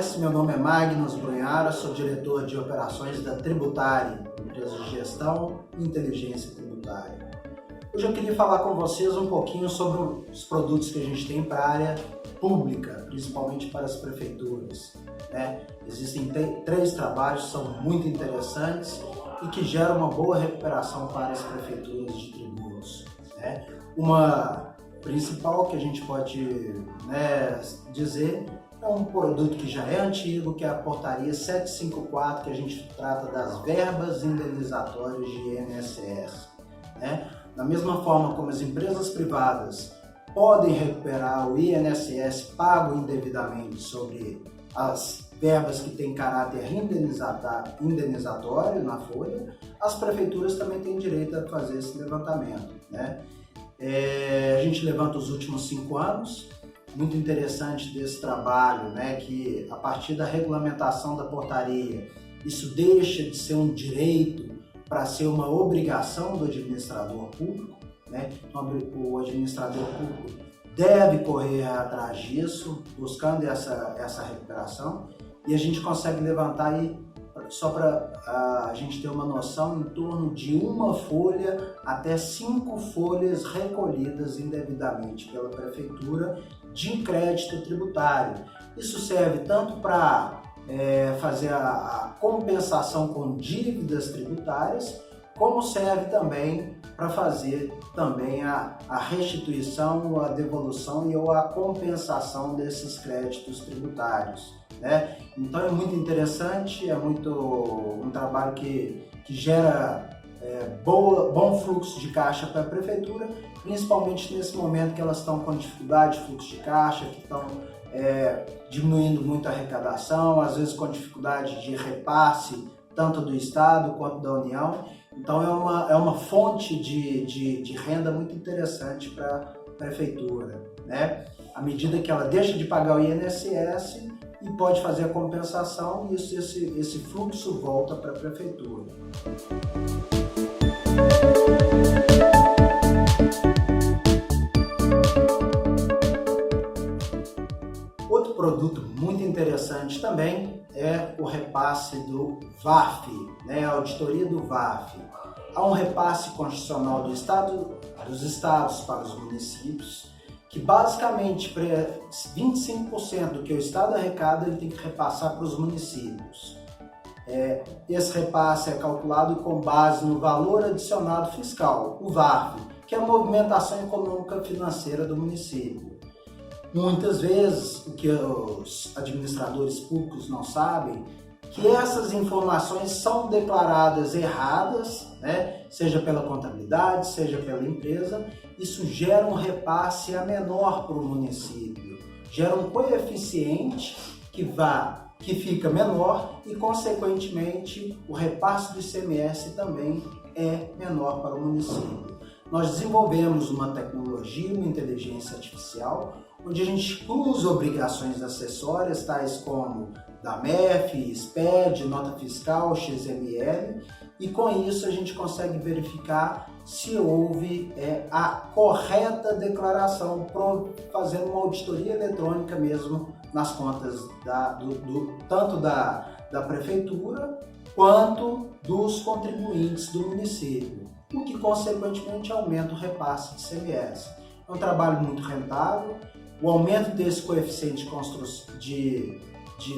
conhece, meu nome é Magnus Brunhara, sou diretor de operações da Tributari, empresa de gestão e inteligência tributária. Hoje eu queria falar com vocês um pouquinho sobre os produtos que a gente tem para a área pública, principalmente para as prefeituras, né? Existem três trabalhos que são muito interessantes e que geram uma boa recuperação para as prefeituras de tributos, né? Uma principal que a gente pode, dizer é um produto que já é antigo, que é a portaria 754, que a gente trata das verbas indenizatórias de INSS, né? Da mesma forma como as empresas privadas podem recuperar o INSS pago indevidamente sobre as verbas que têm caráter indenizatório na folha, as prefeituras também têm direito a fazer esse levantamento, né? A gente levanta os últimos 5 anos, muito interessante desse trabalho, né, que a partir da regulamentação da portaria, isso deixa de ser um direito para ser uma obrigação do administrador público, né? Então, o administrador público deve correr atrás disso, buscando essa recuperação, e a gente consegue levantar aí, só para a gente ter uma noção, em torno de 1 folha até 5 folhas recolhidas indevidamente pela prefeitura de crédito tributário. Isso serve tanto para fazer a compensação com dívidas tributárias, como serve também para fazer também a restituição, a devolução e ou a compensação desses créditos tributários, né? Então é muito interessante, é um trabalho que gera bom fluxo de caixa para a prefeitura, principalmente nesse momento que elas estão com dificuldade de fluxo de caixa, que estão diminuindo muito a arrecadação, às vezes com dificuldade de repasse tanto do Estado quanto da União. Então é uma fonte de renda muito interessante para a prefeitura, né? À medida que ela deixa de pagar o INSS e pode fazer a compensação, esse fluxo volta para a prefeitura. Outro produto muito interessante também é o repasse do VAF, né? A auditoria do VAF. Há um repasse constitucional dos estados para os municípios, que basicamente 25% do que o Estado arrecada ele tem que repassar para os municípios. Esse repasse é calculado com base no valor adicionado fiscal, o VAF, que é a movimentação econômica financeira do município. Muitas vezes, o que os administradores públicos não sabem, que essas informações são declaradas erradas, né? Seja pela contabilidade, seja pela empresa. Isso gera um repasse a menor para o município, gera um coeficiente que fica menor e, consequentemente, o repasse do ICMS também é menor para o município. Nós desenvolvemos uma tecnologia, uma inteligência artificial, onde a gente exclui obrigações acessórias, tais como da MEF, SPED, nota fiscal, XML, e com isso a gente consegue verificar se houve a correta declaração, fazendo uma auditoria eletrônica mesmo nas contas tanto da prefeitura quanto dos contribuintes do município, o que consequentemente aumenta o repasse de ICMS. É um trabalho muito rentável. O aumento desse coeficiente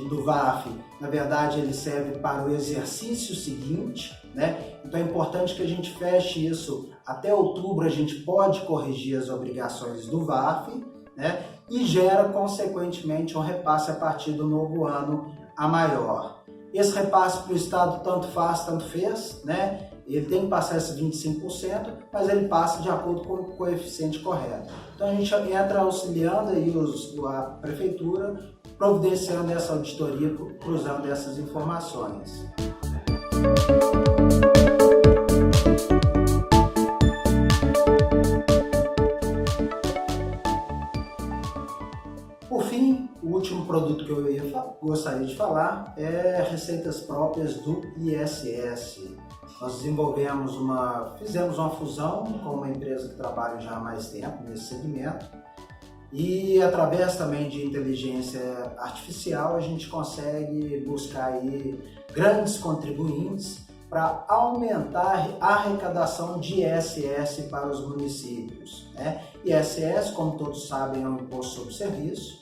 do VAF, na verdade, ele serve para o exercício seguinte, né? Então é importante que a gente feche isso até outubro. A gente pode corrigir as obrigações do VAF, né? E gera, consequentemente, um repasse a partir do novo ano a maior. Esse repasse para o Estado tanto faz, tanto fez, né? Ele tem que passar esse 25%, mas ele passa de acordo com o coeficiente correto. Então a gente entra auxiliando aí a prefeitura, providenciando essa auditoria, cruzando essas informações. Por fim, o último produto que eu gostaria de falar é receitas próprias do ISS. Nós fizemos uma fusão com uma empresa que trabalha já há mais tempo nesse segmento E através também de inteligência artificial a gente consegue buscar aí grandes contribuintes para aumentar a arrecadação de ISS para os municípios, né? ISS, como todos sabem, é um imposto sobre serviço.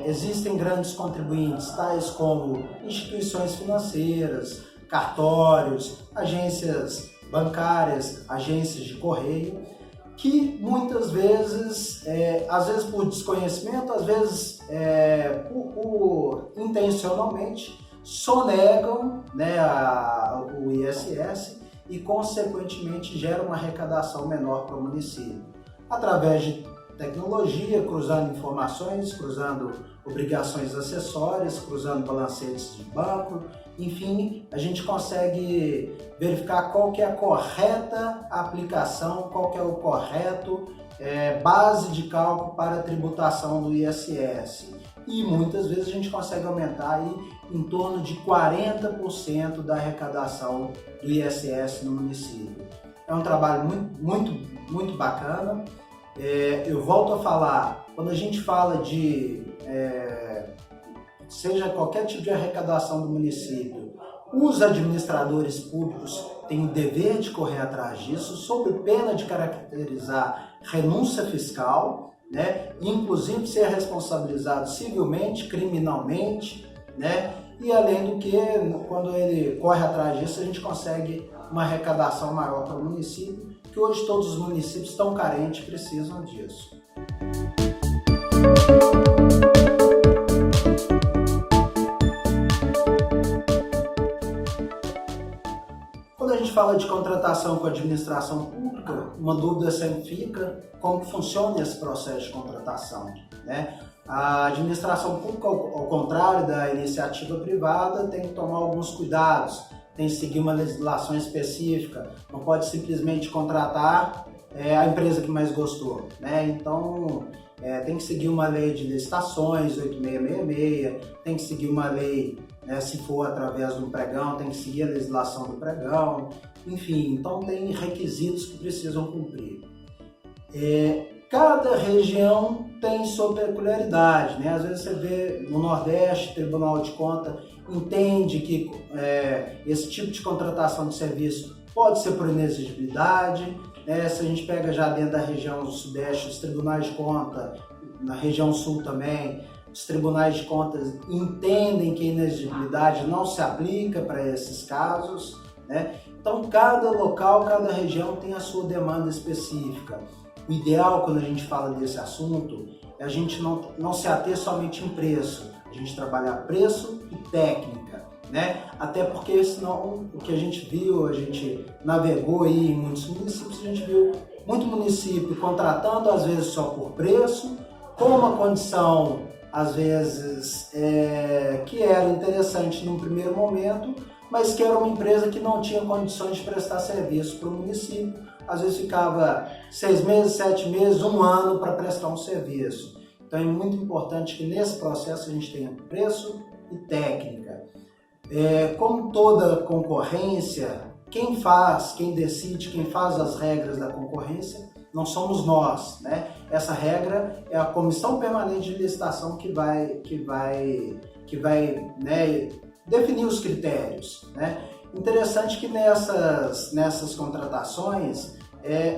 Existem grandes contribuintes, tais como instituições financeiras, cartórios, agências bancárias, agências de correio, que muitas vezes, às vezes por desconhecimento, às vezes intencionalmente, sonegam, né, o ISS e, consequentemente, geram uma arrecadação menor para o município. Através de tecnologia, cruzando informações, cruzando obrigações acessórias, cruzando balancetes de banco, enfim, a gente consegue verificar qual que é a correta aplicação, qual que é o correto base de cálculo para a tributação do ISS. E muitas vezes a gente consegue aumentar aí em torno de 40% da arrecadação do ISS no município. É um trabalho muito bacana. Eu volto a falar, quando a gente fala de seja qualquer tipo de arrecadação do município, os administradores públicos têm o dever de correr atrás disso, sob pena de caracterizar renúncia fiscal, né? Inclusive ser responsabilizado civilmente, criminalmente, né? E além do que, quando ele corre atrás disso, a gente consegue uma arrecadação maior para o município, que hoje todos os municípios estão carentes e precisam disso. Quando a gente fala de contratação com a administração pública, uma dúvida sempre fica: como funciona esse processo de contratação, né? A administração pública, ao contrário da iniciativa privada, tem que tomar alguns cuidados, tem que seguir uma legislação específica, não pode simplesmente contratar a empresa que mais gostou, né? Então, tem que seguir uma lei de licitações, 8666, tem que seguir uma lei, né, se for através do pregão, tem que seguir a legislação do pregão, enfim, então tem requisitos que precisam cumprir. Cada região tem sua peculiaridade, né? Às vezes você vê no Nordeste, o Tribunal de Contas entende que esse tipo de contratação de serviço pode ser por inexigibilidade, né? Se a gente pega já dentro da região do Sudeste, os tribunais de contas, na região Sul também, os tribunais de contas entendem que a inexigibilidade não se aplica para esses casos, né? Então, cada local, cada região tem a sua demanda específica. O ideal, quando a gente fala desse assunto, é a gente não se ater somente em preço, a gente trabalhar preço e técnica, né? Até porque senão o que a gente viu, a gente navegou aí em muitos municípios, a gente viu muito município contratando às vezes só por preço, com uma condição às vezes que era interessante num primeiro momento, mas que era uma empresa que não tinha condições de prestar serviço para o município. Às vezes ficava 6 meses, 7 meses, 1 ano para prestar um serviço. Então é muito importante que nesse processo a gente tenha preço e técnica. Como toda concorrência, quem decide, quem faz as regras da concorrência não somos nós, né? Essa regra é a Comissão Permanente de Licitação que vai né, definir os critérios, né? Interessante que nessas contratações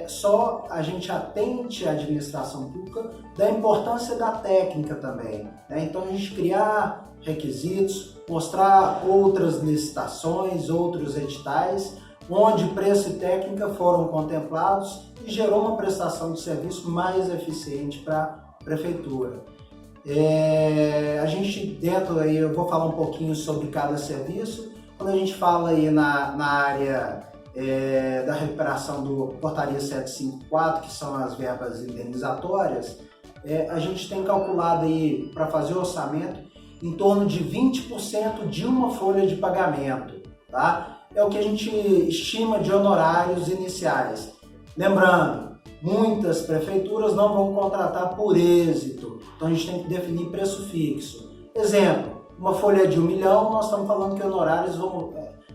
só a gente atente à administração pública da importância da técnica também, né? Então a gente criar requisitos, mostrar outras licitações, outros editais, onde preço e técnica foram contemplados e gerou uma prestação de serviço mais eficiente para a prefeitura. A gente dentro aí, eu vou falar um pouquinho sobre cada serviço. Quando a gente fala aí na área da recuperação do Portaria 754, que são as verbas indenizatórias, a gente tem calculado aí, para fazer o orçamento, em torno de 20% de uma folha de pagamento, tá? É o que a gente estima de honorários iniciais. Lembrando, muitas prefeituras não vão contratar por êxito, então a gente tem que definir preço fixo. Exemplo, uma folha de 1 milhão, nós estamos falando que honorários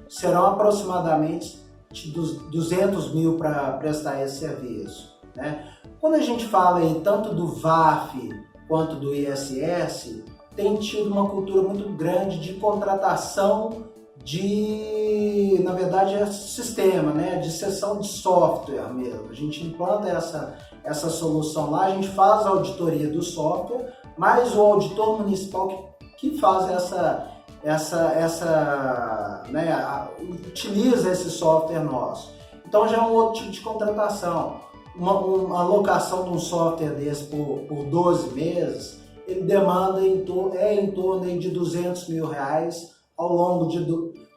serão aproximadamente de 200 mil para prestar esse serviço. né? Quando a gente fala aí tanto do VAF quanto do ISS, tem tido uma cultura muito grande de contratação de, na verdade, é sistema, né? De seção de software mesmo. A gente implanta essa solução lá, a gente faz a auditoria do software, mas o auditor municipal que faz né, utiliza esse software nosso. Então já é um outro tipo de contratação. Uma alocação de um software desse por 12 meses, ele demanda em torno aí de R$200 mil ao longo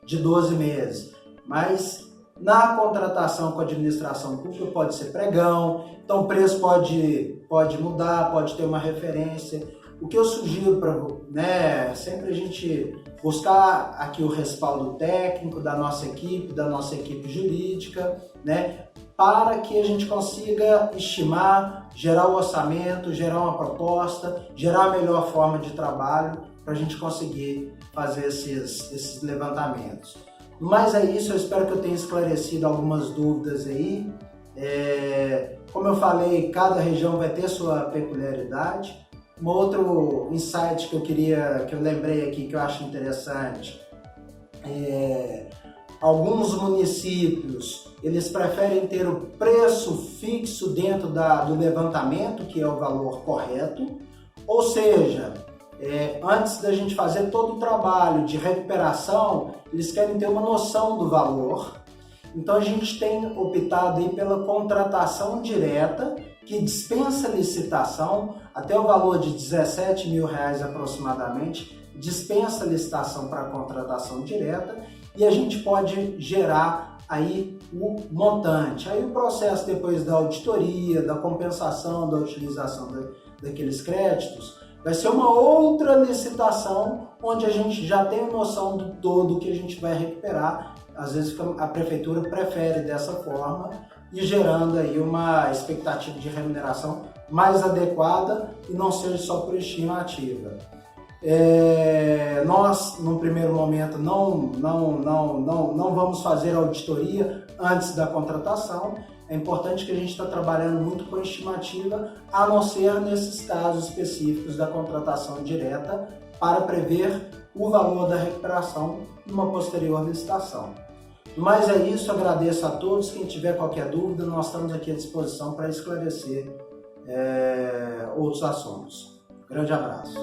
de 12 meses. Mas na contratação com a administração pública pode ser pregão, então o preço pode mudar, pode ter uma referência. O que eu sugiro para, né, sempre a gente buscar aqui o respaldo técnico da nossa equipe jurídica, né, para que a gente consiga estimar, gerar o orçamento, gerar uma proposta, gerar a melhor forma de trabalho para a gente conseguir fazer esses levantamentos. Mas é isso, eu espero que eu tenha esclarecido algumas dúvidas aí. Como eu falei, cada região vai ter sua peculiaridade. Um outro insight que eu lembrei aqui, que eu acho interessante, alguns municípios, eles preferem ter o preço fixo dentro do levantamento, que é o valor correto, ou seja, antes da gente fazer todo o trabalho de recuperação, eles querem ter uma noção do valor. Então a gente tem optado aí pela contratação direta, que dispensa licitação, até o valor de R$17 mil aproximadamente, dispensa licitação para contratação direta, e a gente pode gerar aí o montante. Aí o processo depois da auditoria, da compensação, da utilização daqueles créditos, vai ser uma outra licitação, onde a gente já tem noção do todo que a gente vai recuperar. Às vezes a prefeitura prefere dessa forma, e gerando aí uma expectativa de remuneração mais adequada e não seja só por estimativa. Nós, no primeiro momento, não vamos fazer auditoria antes da contratação. É importante que a gente está trabalhando muito com estimativa, a não ser nesses casos específicos da contratação direta, para prever o valor da recuperação numa posterior licitação. Mas é isso, agradeço a todos. Quem tiver qualquer dúvida, nós estamos aqui à disposição para esclarecer outros assuntos. Grande abraço.